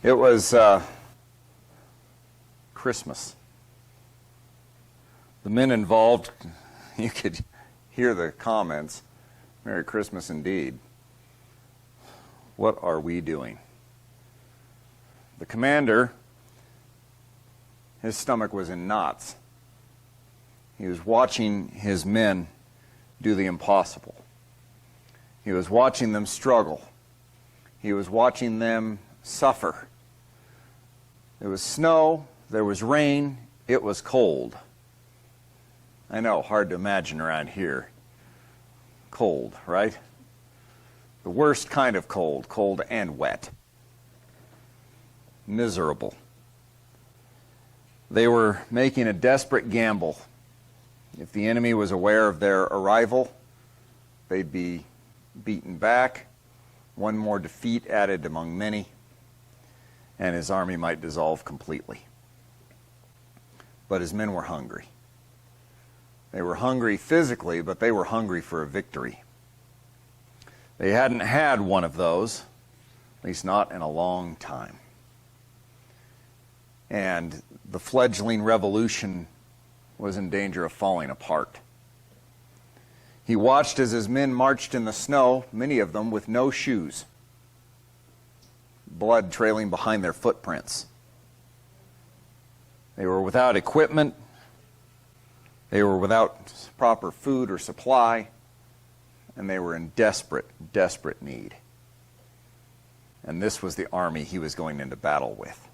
It was Christmas. The men involved, you could hear the comments, "Merry Christmas indeed. What are we doing?" The commander, his stomach was in knots. He was watching his men do the impossible. He was watching them struggle. He was watching them suffer. There was snow, there was rain, it was cold. I know, hard to imagine around here. Cold, right? The worst kind of cold, cold and wet. Miserable. They were making a desperate gamble. If the enemy was aware of their arrival, they'd be beaten back, one more defeat added among many, and his army might dissolve completely. But his men were hungry. They were hungry physically, but they were hungry for a victory. They hadn't had one of those, at least not in a long time. And the fledgling revolution was in danger of falling apart. He watched as his men marched in the snow, many of them with no shoes, blood trailing behind their footprints. They were without equipment. They were without proper food or supply, and they were in desperate, desperate need. And this was the army he was going into battle with.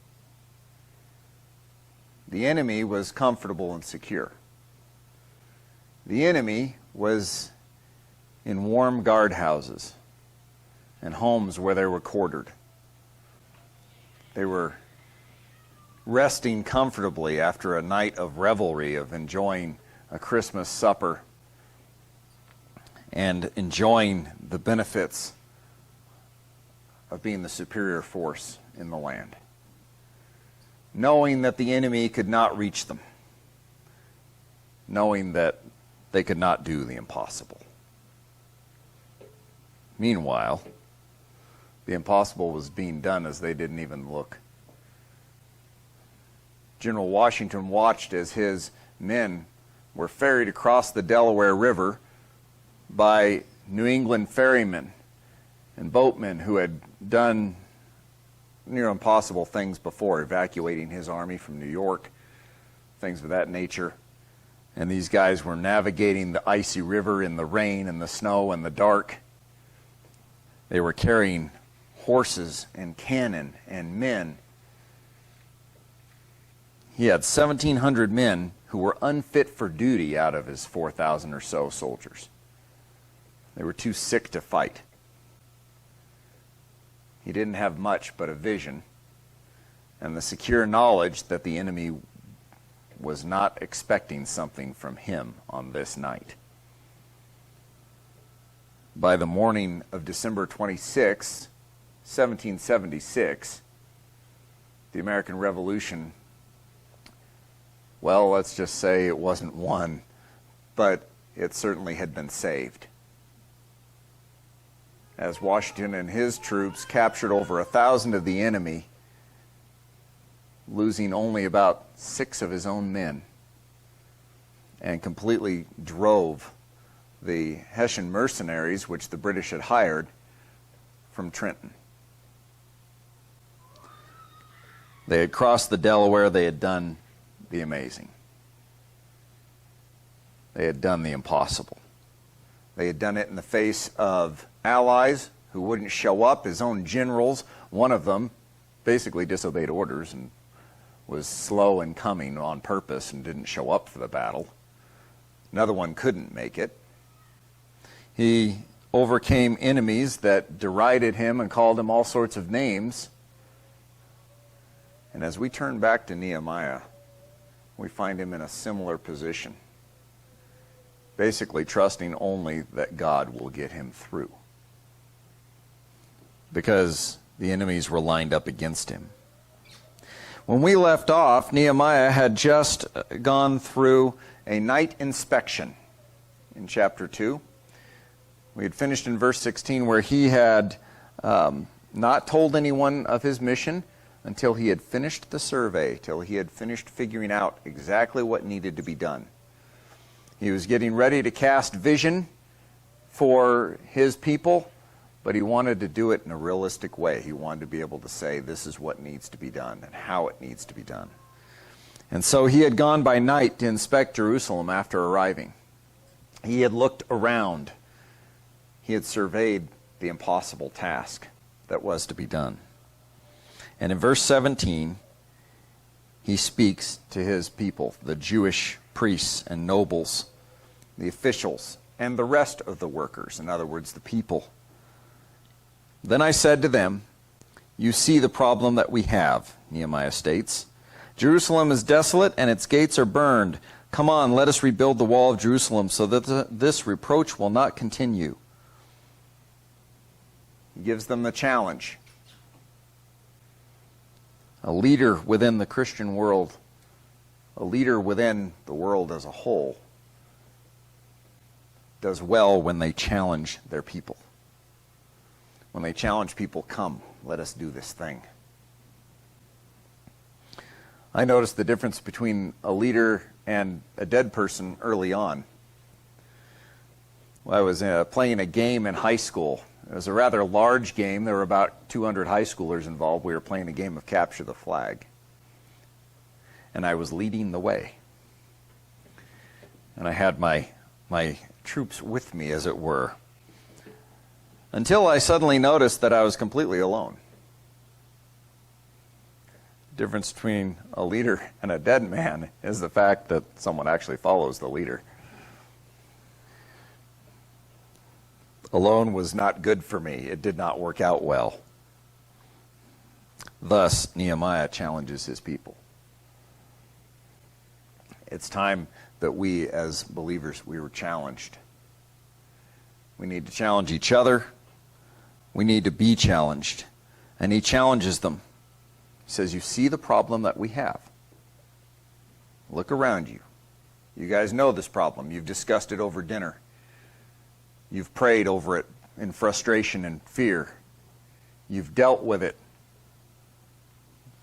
The enemy was comfortable and secure. The enemy was in warm guardhouses and homes where they were quartered. They were resting comfortably after a night of revelry, of enjoying a Christmas supper and enjoying the benefits of being the superior force in the land, knowing that the enemy could not reach them, knowing that they could not do the impossible. Meanwhile, the impossible was being done as they didn't even look. General Washington watched as his men were ferried across the Delaware River by New England ferrymen and boatmen who had done near impossible things before, evacuating his army from New York, things of that nature. And these guys were navigating the icy river in the rain and the snow and the dark. They were carrying horses and cannon and men. He had 1,700 men who were unfit for duty out of his 4,000 or so soldiers. They were too sick to fight. He didn't have much but a vision and the secure knowledge that the enemy was not expecting something from him on this night. By the morning of December 26, 1776, the American Revolution, well, let's just say it wasn't won, but it certainly had been saved. As Washington and his troops captured over 1,000 of the enemy, losing only about 6 of his own men, and completely drove the Hessian mercenaries, which the British had hired, from Trenton. They had crossed the Delaware. They had done the amazing. They had done the impossible. They had done it in the face of allies who wouldn't show up. His own generals, one of them basically disobeyed orders and was slow in coming on purpose and didn't show up for the battle. Another one couldn't make it. He overcame enemies that derided him and called him all sorts of names. And as we turn back to Nehemiah, we find him in a similar position, basically trusting only that God will get him through, because the enemies were lined up against him. When we left off, Nehemiah had just gone through a night inspection in chapter 2. We had finished in verse 16 where he had not told anyone of his mission until he had finished the survey, till he had finished figuring out exactly what needed to be done. He was getting ready to cast vision for his people, but he wanted to do it in a realistic way. He wanted to be able to say, this is what needs to be done and how it needs to be done. And so he had gone by night to inspect Jerusalem after arriving. He had looked around. He had surveyed the impossible task that was to be done. And in verse 17, he speaks to his people, the Jewish priests and nobles, the officials, and the rest of the workers, in other words, the people. Then I said to them, you see the problem that we have, Nehemiah states. Jerusalem is desolate and its gates are burned. Come on, let us rebuild the wall of Jerusalem so that this reproach will not continue. He gives them the challenge. A leader within the Christian world, a leader within the world as a whole, does well when they challenge their people. When they challenge people, come, let us do this thing. I noticed the difference between a leader and a dead person early on. I was playing a game in high school. It was a rather large game. There were about 200 high schoolers involved. We were playing a game of capture the flag. And I was leading the way. And I had my troops with me, as it were. Until I suddenly noticed that I was completely alone. The difference between a leader and a dead man is the fact that someone actually follows the leader. Alone was not good for me. It did not work out well. Thus, Nehemiah challenges his people. It's time that we, as believers, we were challenged. We need to challenge each other. We need to be challenged. And he challenges them. He says, you see the problem that we have. Look around you. You guys know this problem. You've discussed it over dinner. You've prayed over it in frustration and fear. You've dealt with it.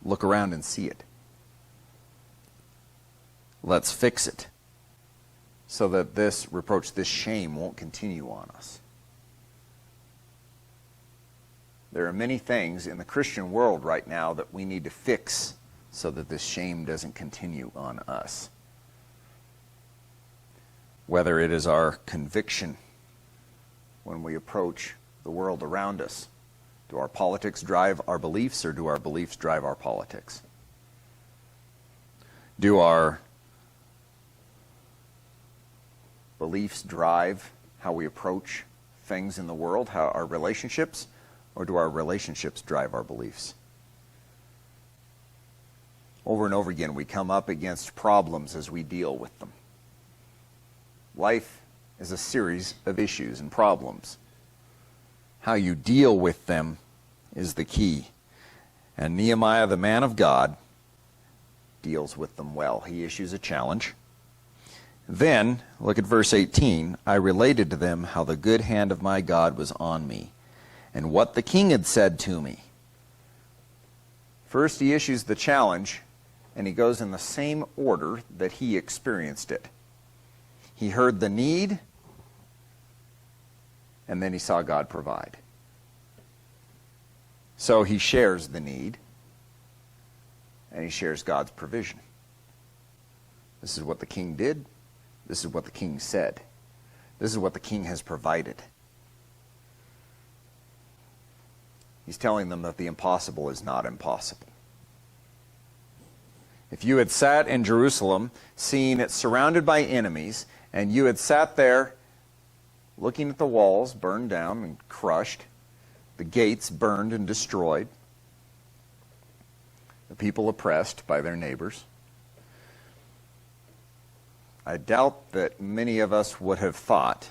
Look around and see it. Let's fix it so that this reproach, this shame won't continue on us. There are many things in the Christian world right now that we need to fix so that this shame doesn't continue on us. Whether it is our conviction when we approach the world around us. Do our politics drive our beliefs, or do our beliefs drive our politics? Do our beliefs drive how we approach things in the world, how our relationships, or do our relationships drive our beliefs? Over and over again, we come up against problems as we deal with them. Life is a series of issues and problems. How you deal with them is the key. And Nehemiah, the man of God, deals with them well. He issues a challenge. Then, look at verse 18. I related to them how the good hand of my God was on me, and what the king had said to me. First, he issues the challenge, and he goes in the same order that he experienced it. He heard the need, and then he saw God provide. So he shares the need, and he shares God's provision. This is what the king did. This is what the king said. This is what the king has provided. He's telling them that the impossible is not impossible. If you had sat in Jerusalem, seeing it surrounded by enemies, and you had sat there looking at the walls burned down and crushed, the gates burned and destroyed, the people oppressed by their neighbors, I doubt that many of us would have thought,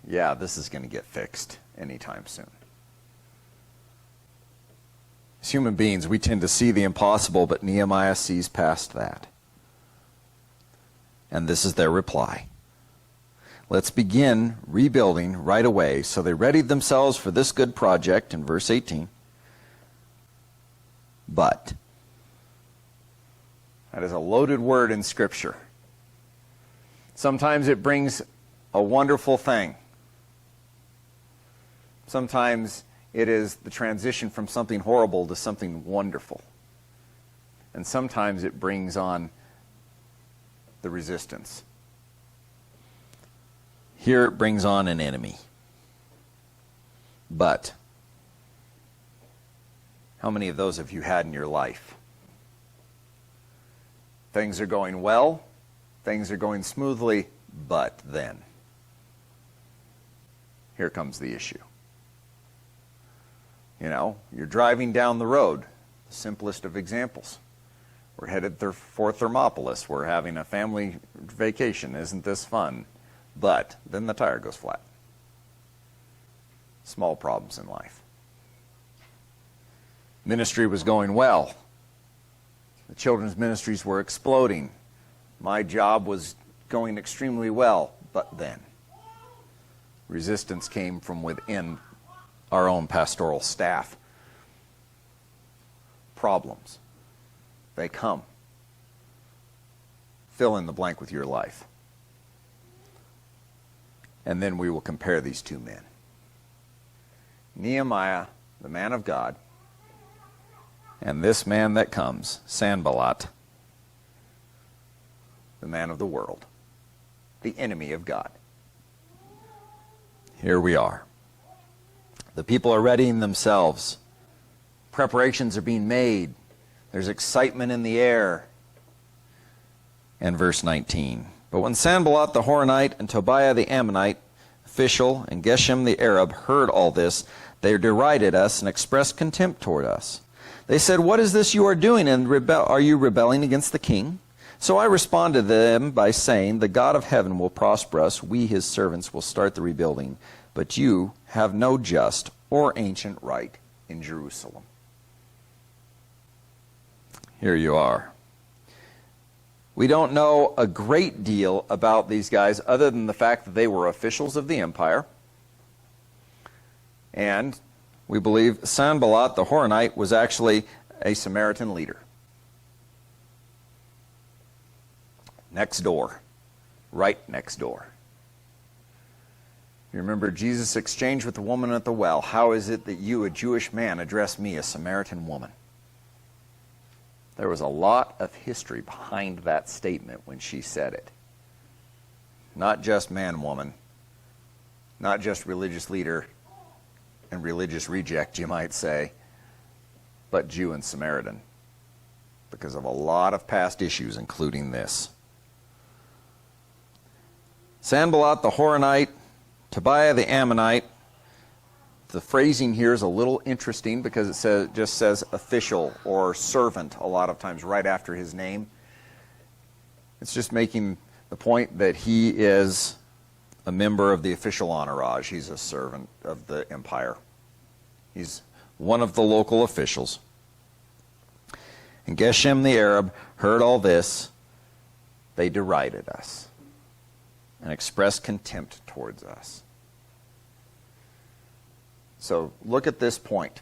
yeah, this is going to get fixed anytime soon. As human beings, we tend to see the impossible, but Nehemiah sees past that. And this is their reply. Let's begin rebuilding right away. So they readied themselves for this good project in verse 18. but. That is a loaded word in Scripture. Sometimes it brings a wonderful thing. Sometimes it is the transition from something horrible to something wonderful. And sometimes it brings on the resistance. Here it brings on an enemy. But how many of those have you had in your life? Things are going well, things are going smoothly, but then here comes the issue. You know, you're driving down the road, the simplest of examples. We're headed for Thermopolis. We're having a family vacation. Isn't this fun? But then the tire goes flat. Small problems in life. Ministry was going well. The children's ministries were exploding. My job was going extremely well, but then resistance came from within our own pastoral staff. Problems. They come. Fill in the blank with your life. And then we will compare these two men. Nehemiah, the man of God, and this man that comes, Sanballat, the man of the world, the enemy of God. Here we are. The people are readying themselves. Preparations are being made. There's excitement in the air. And verse 19. But when Sanballat the Horonite and Tobiah the Ammonite official and Geshem the Arab heard all this, they derided us and expressed contempt toward us. They said, "What is this you are doing, and are you rebelling against the king?" So I responded to them by saying, "The God of heaven will prosper us. We, his servants, will start the rebuilding. But you have no just or ancient right in Jerusalem." Here you are. We don't know a great deal about these guys other than the fact that they were officials of the empire. And we believe Sanballat the Horonite was actually a Samaritan leader. Next door. Right next door. You remember Jesus' exchange with the woman at the well. How is it that you, a Jewish man, address me, a Samaritan woman? There was a lot of history behind that statement when she said it. Not just man, woman. Not just religious leader and religious reject, you might say, but Jew and Samaritan. Because of a lot of past issues, including this. Sanballat the Horonite, Tobiah the Ammonite. The phrasing here is a little interesting because it just says official or servant a lot of times right after his name. It's just making the point that he is a member of the official entourage. He's a servant of the empire. He's one of the local officials. And Geshem the Arab heard all this. They derided us and expressed contempt towards us. So look at this point.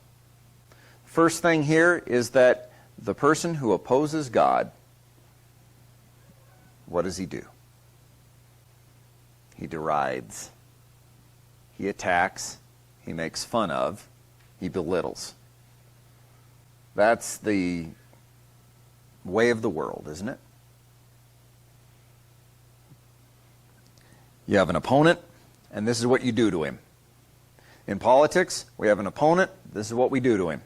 First thing here is that the person who opposes God, what does he do? He derides. He attacks. He makes fun of. He belittles. That's the way of the world, isn't it? You have an opponent, and this is what you do to him. In politics, we have an opponent. This is what we do to him.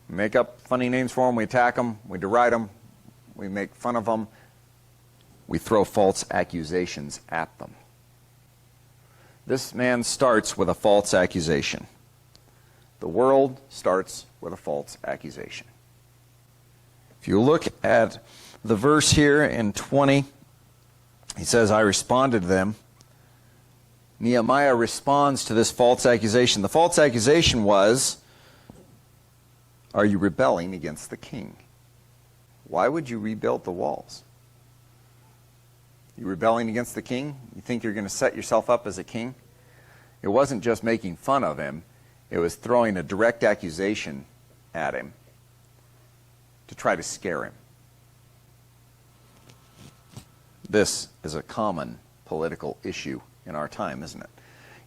We make up funny names for him. We attack him. We deride him. We make fun of them. We throw false accusations at them. This man starts with a false accusation. The world starts with a false accusation. If you look at the verse here in 20, he says, I responded to them. Nehemiah responds to this false accusation. The false accusation was, are you rebelling against the king? Why would you rebuild the walls? You rebelling against the king? You think you're going to set yourself up as a king? It wasn't just making fun of him. It was throwing a direct accusation at him to try to scare him. This is a common political issue in our time, isn't it?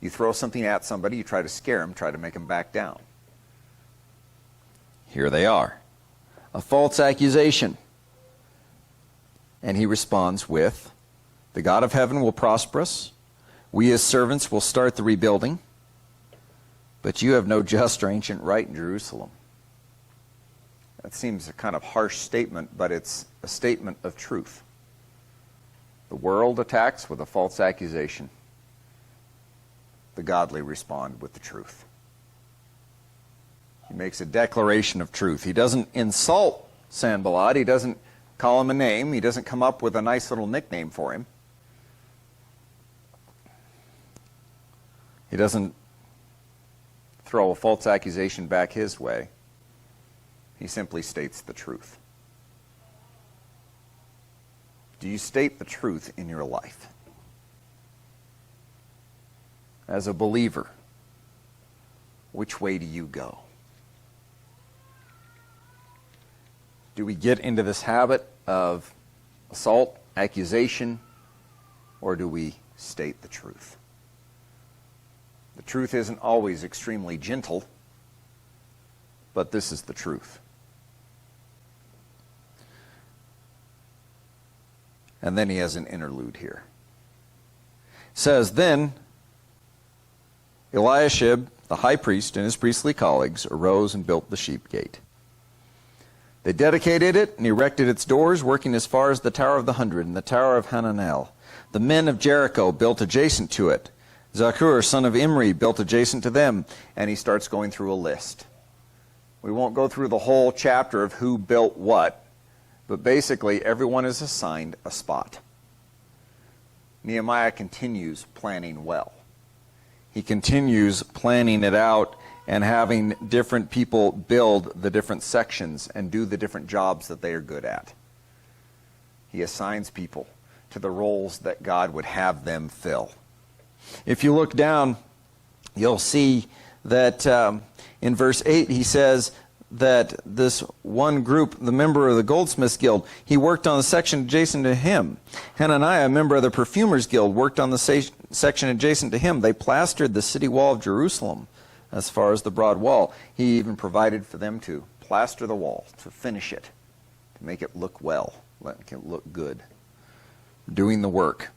You throw something at somebody, you try to scare them, try to make them back down. Here they are. A false accusation. And he responds with, the God of heaven will prosper us. We as servants will start the rebuilding. But you have no just or ancient right in Jerusalem. That seems a kind of harsh statement, but it's a statement of truth. The world attacks with a false accusation. The godly respond with the truth. He makes a declaration of truth. He doesn't insult Sanballat. He doesn't call him a name. He doesn't come up with a nice little nickname for him. He doesn't throw a false accusation back his way. He simply states the truth. Do you state the truth in your life? As a believer, which way do you go? Do we get into this habit of assault, accusation, or do we state the truth? The truth isn't always extremely gentle, but this is the truth. And then he has an interlude here. It says, then Eliashib, the high priest, and his priestly colleagues arose and built the sheep gate. They dedicated it and erected its doors, working as far as the Tower of the Hundred and the Tower of Hananel. The men of Jericho built adjacent to it. Zakur, son of Imri, built adjacent to them. And he starts going through a list. We won't go through the whole chapter of who built what, but basically everyone is assigned a spot. Nehemiah continues planning well. He continues planning it out and having different people build the different sections and do the different jobs that they are good at. He assigns people to the roles that God would have them fill. If you look down, you'll see that in verse 8 he says that this one group, the member of the Goldsmiths Guild, he worked on the section adjacent to him. Hananiah, a member of the Perfumers Guild, worked on the section adjacent to him. They plastered the city wall of Jerusalem as far as the broad wall. He even provided for them to plaster the wall, to finish it, to make it look well, let it look good. Doing the work,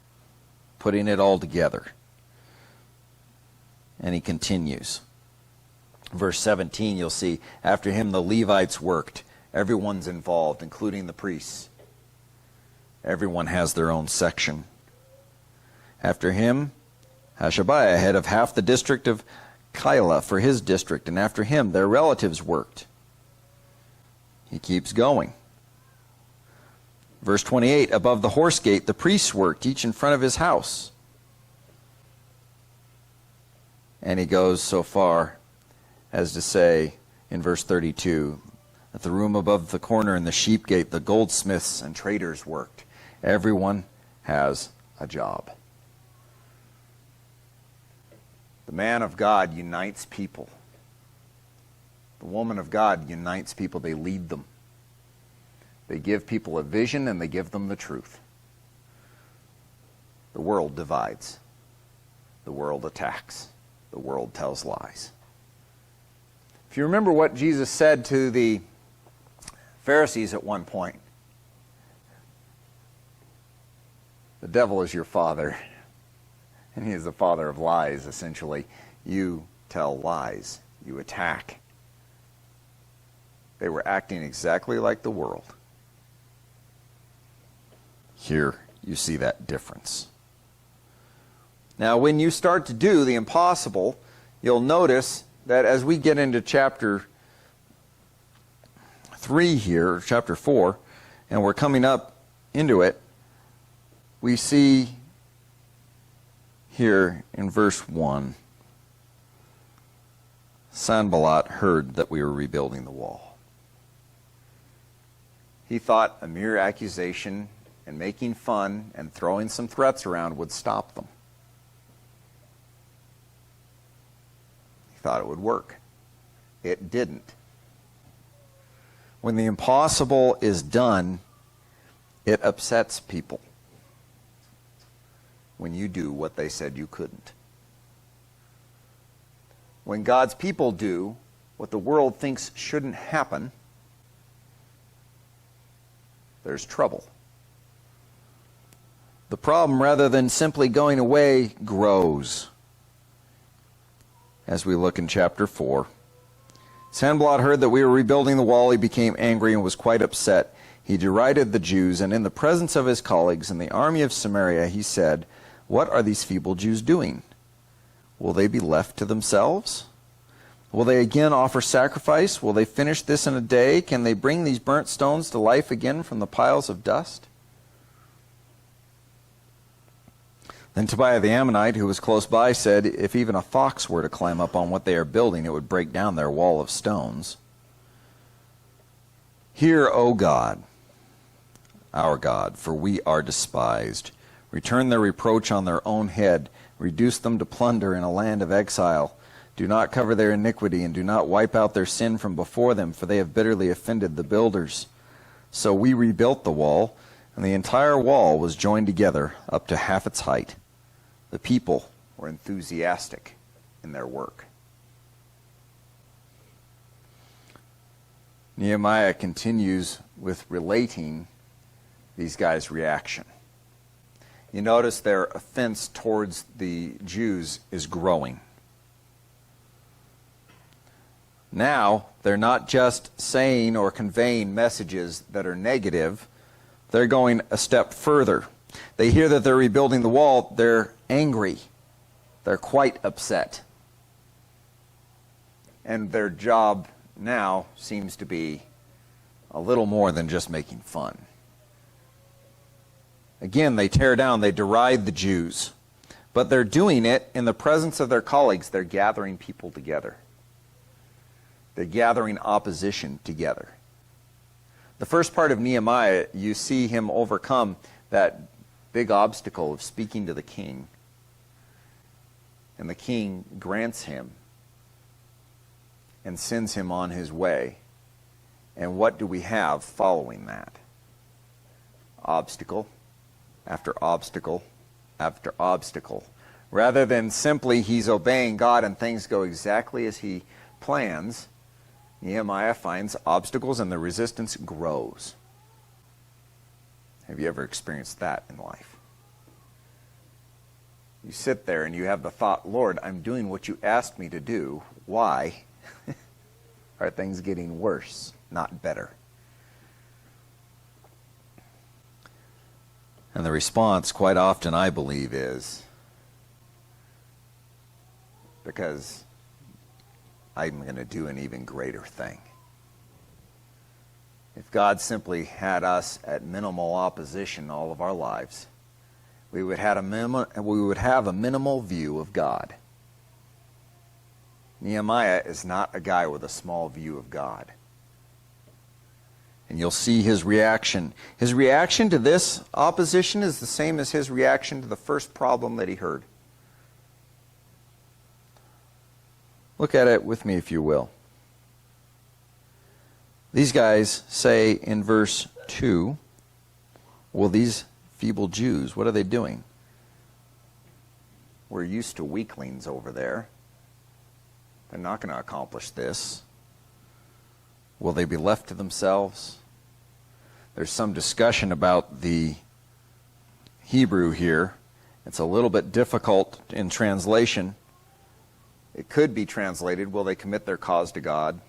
putting it all together. And he continues. Verse 17, you'll see, after him the Levites worked. Everyone's involved, including the priests. Everyone has their own section. After him, Hashabiah, head of half the district of Keilah, for his district, and after him their relatives worked. He keeps going. Verse 28, above the horse gate the priests worked, each in front of his house. And he goes so far as to say in verse 32, at the room above the corner in the sheep gate, the goldsmiths and traders worked. Everyone has a job. The man of God unites people. The woman of God unites people. They lead them. They give people a vision and they give them the truth. The world divides. The world attacks. The world tells lies. If you remember what Jesus said to the Pharisees at one point, the devil is your father, and he is the father of lies, essentially. You tell lies. You attack. They were acting exactly like the world. Here you see that difference. Now, when you start to do the impossible, you'll notice that as we get into chapter 3 here, chapter 4, and we're coming up into it, we see here in verse 1, Sanballat heard that we were rebuilding the wall. He thought a mere accusation and making fun and throwing some threats around would stop them. He thought it would work. It didn't. When the impossible is done, it upsets people. When you do what they said you couldn't. When God's people do what the world thinks shouldn't happen, there's trouble. The problem, rather than simply going away, grows. As we look in chapter 4. Sanballat heard that we were rebuilding the wall. He became angry and was quite upset. He derided the Jews, and in the presence of his colleagues in the army of Samaria, he said, "What are these feeble Jews doing? Will they be left to themselves? Will they again offer sacrifice? Will they finish this in a day? Can they bring these burnt stones to life again from the piles of dust?" Then Tobiah the Ammonite, who was close by, said, "If even a fox were to climb up on what they are building, it would break down their wall of stones. Hear, O God, our God, for we are despised. Return their reproach on their own head. Reduce them to plunder in a land of exile. Do not cover their iniquity, and do not wipe out their sin from before them, for they have bitterly offended the builders." So we rebuilt the wall, and the entire wall was joined together up to half its height. The people were enthusiastic in their work. Nehemiah continues with relating these guys' reaction. You notice their offense towards the Jews is growing. Now, they're not just saying or conveying messages that are negative. They're going a step further. They hear that they're rebuilding the wall. They're angry. They're quite upset. And their job now seems to be a little more than just making fun. Again, they tear down, they deride the Jews. But they're doing it in the presence of their colleagues. They're gathering people together. They're gathering opposition together. The first part of Nehemiah, you see him overcome that big obstacle of speaking to the king. And the king grants him and sends him on his way. And what do we have following that? Obstacle after obstacle after obstacle. Rather than simply he's obeying God and things go exactly as he plans, Nehemiah finds obstacles and the resistance grows. Have you ever experienced that in life? You sit there and you have the thought, "Lord, I'm doing what you asked me to do. Why are things getting worse, not better?" And the response quite often, I believe, is because I'm going to do an even greater thing. If God simply had us at minimal opposition all of our lives, we would have a minimal view of God. Nehemiah is not a guy with a small view of God. And you'll see his reaction. His reaction to this opposition is the same as his reaction to the first problem that he heard. Look at it with me, if you will. These guys say in verse 2, well, these feeble Jews, what are they doing? We're used to weaklings over there. They're not going to accomplish this. Will they be left to themselves? There's some discussion about the Hebrew here. It's a little bit difficult in translation. It could be translated, will they commit their cause to God?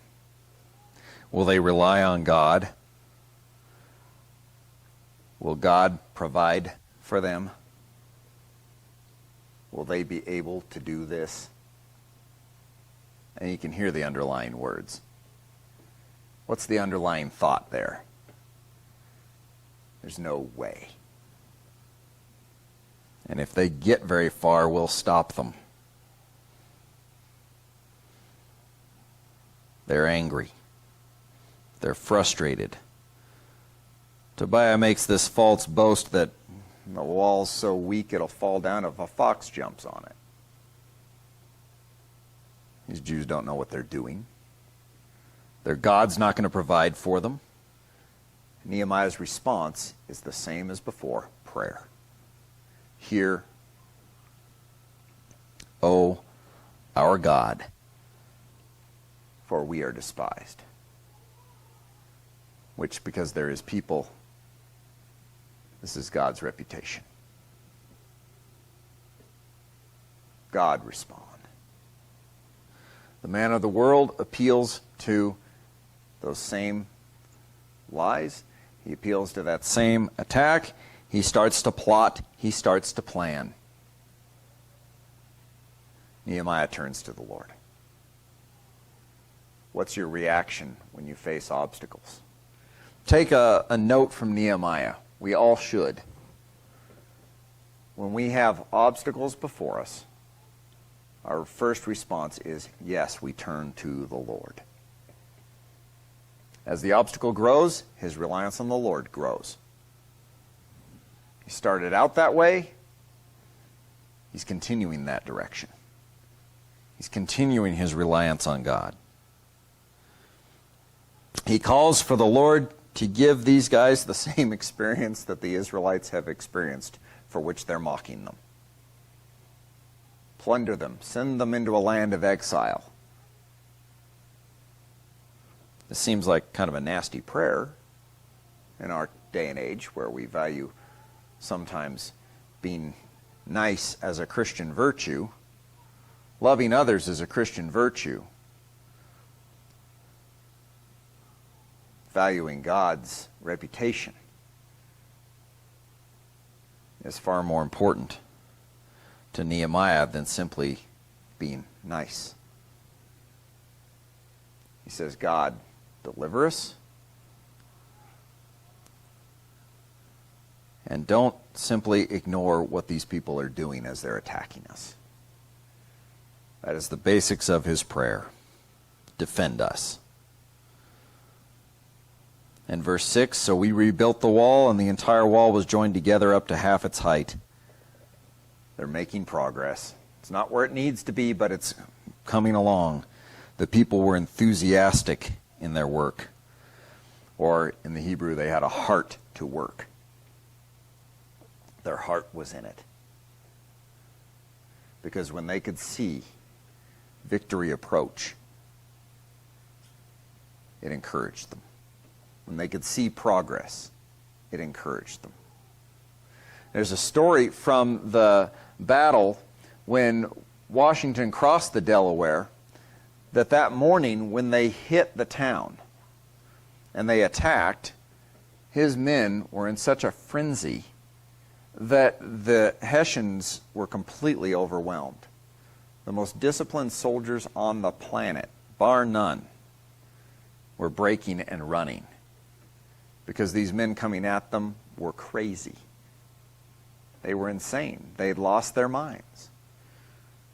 Will they rely on God? Will God provide for them? Will they be able to do this? And you can hear the underlying words. What's the underlying thought there? There's no way. And if they get very far, we'll stop them. They're angry. They're frustrated. Tobiah makes this false boast that the wall's so weak it'll fall down if a fox jumps on it. These Jews don't know what they're doing. Their God's not going to provide for them. Nehemiah's response is the same as before, prayer. Hear, O our God, for we are despised. Which, because there is people, this is God's reputation. God respond. The man of the world appeals to those same lies. He appeals to that same attack. He starts to plot. He starts to plan. Nehemiah turns to the Lord. What's your reaction when you face obstacles? Take a note from Nehemiah. We all should. When we have obstacles before us, our first response is, yes, we turn to the Lord. As the obstacle grows, his reliance on the Lord grows. He started out that way. He's continuing that direction. He's continuing his reliance on God. He calls for the Lord to give these guys the same experience that the Israelites have experienced, for which they're mocking them. Plunder them, send them into a land of exile. This seems like kind of a nasty prayer in our day and age, where we value sometimes being nice as a Christian virtue, loving others as a Christian virtue, valuing God's reputation is far more important to Nehemiah than simply being nice. He says, God, deliver us. And don't simply ignore what these people are doing as they're attacking us. That is the basics of his prayer. Defend us. And verse 6, so we rebuilt the wall, and the entire wall was joined together up to half its height. They're making progress. It's not where it needs to be, but it's coming along. The people were enthusiastic in their work. Or in the Hebrew, they had a heart to work. Their heart was in it. Because when they could see victory approach, it encouraged them. When they could see progress, it encouraged them. There's a story from the battle when Washington crossed the Delaware, that morning when they hit the town and they attacked, his men were in such a frenzy that the Hessians were completely overwhelmed. The most disciplined soldiers on the planet, bar none, were breaking and running because these men coming at them were crazy. They were insane. They had lost their minds.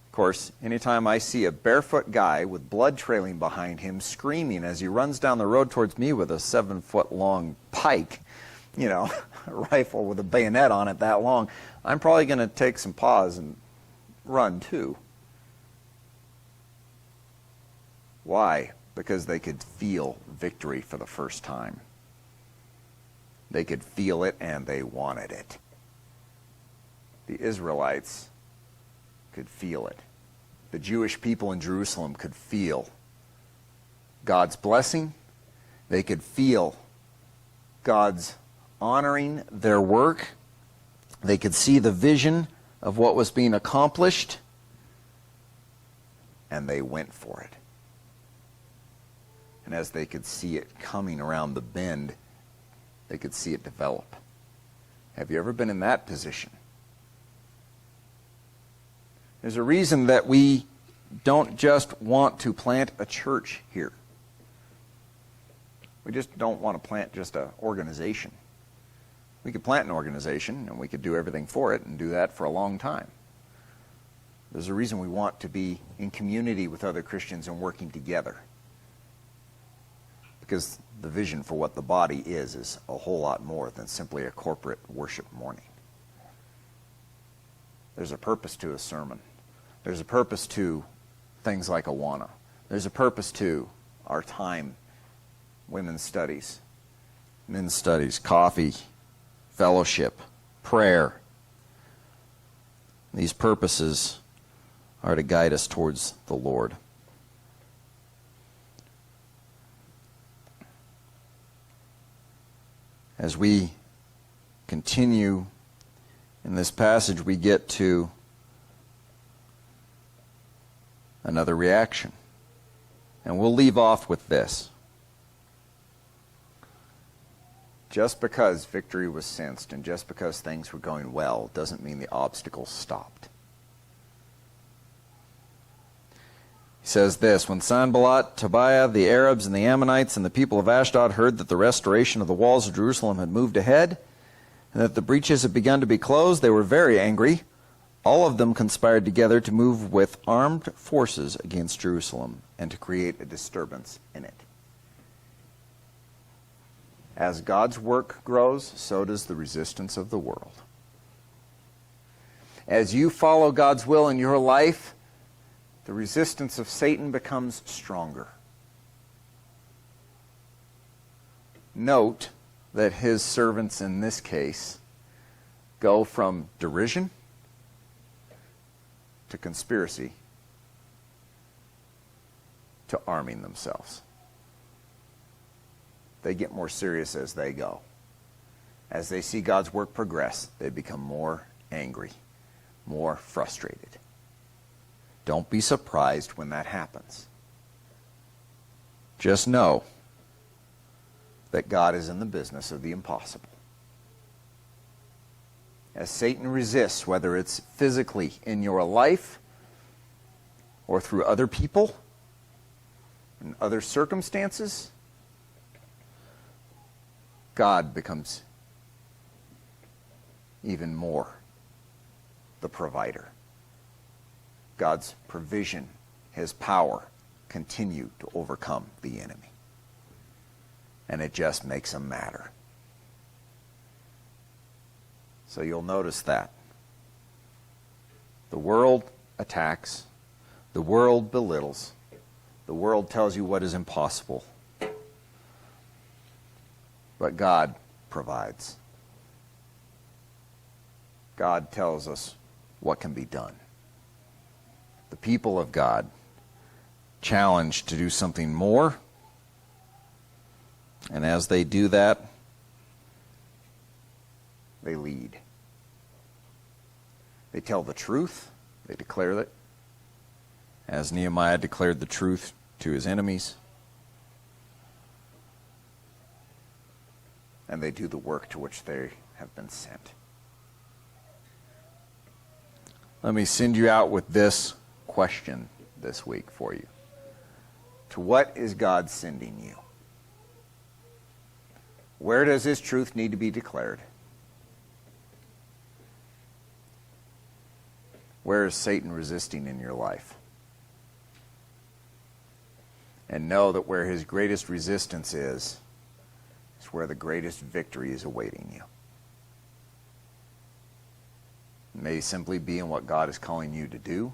Of course, anytime I see a barefoot guy with blood trailing behind him screaming as he runs down the road towards me with a 7-foot-long pike, a rifle with a bayonet on it that long, I'm probably going to take some pause and run too. Why? Because they could feel victory for the first time. They could feel it and they wanted it. The Israelites could feel it. The Jewish people in Jerusalem could feel God's blessing. They could feel God's honoring their work. They could see the vision of what was being accomplished, and they went for it. And as they could see it coming around the bend, they could see it develop. Have you ever been in that position? There's a reason that we don't just want to plant a church here. We just don't want to plant just an organization. We could plant an organization and we could do everything for it and do that for a long time. There's a reason we want to be in community with other Christians and working together. Because the vision for what the body is a whole lot more than simply a corporate worship morning. There's a purpose to a sermon. There's a purpose to things like Awana. There's a purpose to our time women's studies, men's studies, coffee, fellowship, prayer. These purposes are to guide us towards the Lord. As we continue in this passage, we get to another reaction. And we'll leave off with this. Just because victory was sensed and just because things were going well doesn't mean the obstacles stopped. He says this, when Sanballat, Tobiah, the Arabs, and the Ammonites, and the people of Ashdod heard that the restoration of the walls of Jerusalem had moved ahead, and that the breaches had begun to be closed, they were very angry. All of them conspired together to move with armed forces against Jerusalem and to create a disturbance in it. As God's work grows, so does the resistance of the world. As you follow God's will in your life, the resistance of Satan becomes stronger. Note that his servants in this case go from derision to conspiracy to arming themselves. They get more serious as they go. As they see God's work progress, they become more angry, more frustrated. Don't be surprised when that happens. Just know that God is in the business of the impossible. As Satan resists, whether it's physically in your life or through other people and other circumstances, God becomes even more the provider. God's provision, his power, continue to overcome the enemy. And it just makes them matter. So you'll notice that. The world attacks. The world belittles. The world tells you what is impossible. But God provides. God tells us what can be done. The people of God challenged to do something more. And as they do that, they lead. They tell the truth. They declare it. As Nehemiah declared the truth to his enemies. And they do the work to which they have been sent. Let me send you out with this question this week for you. To what is God sending you? Where does his truth need to be declared? Where is Satan resisting in your life? And know that where his greatest resistance is where the greatest victory is awaiting you. It may simply be in what God is calling you to do.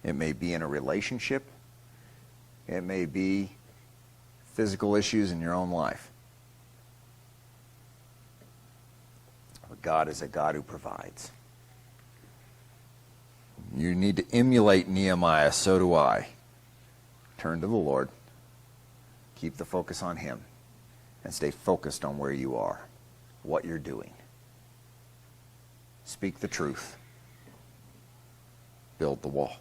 It may be in a relationship. It may be physical issues in your own life. But God is a God who provides. You need to emulate Nehemiah, so do I. Turn to the Lord. Keep the focus on him. And stay focused on where you are, what you're doing. Speak the truth. Build the wall.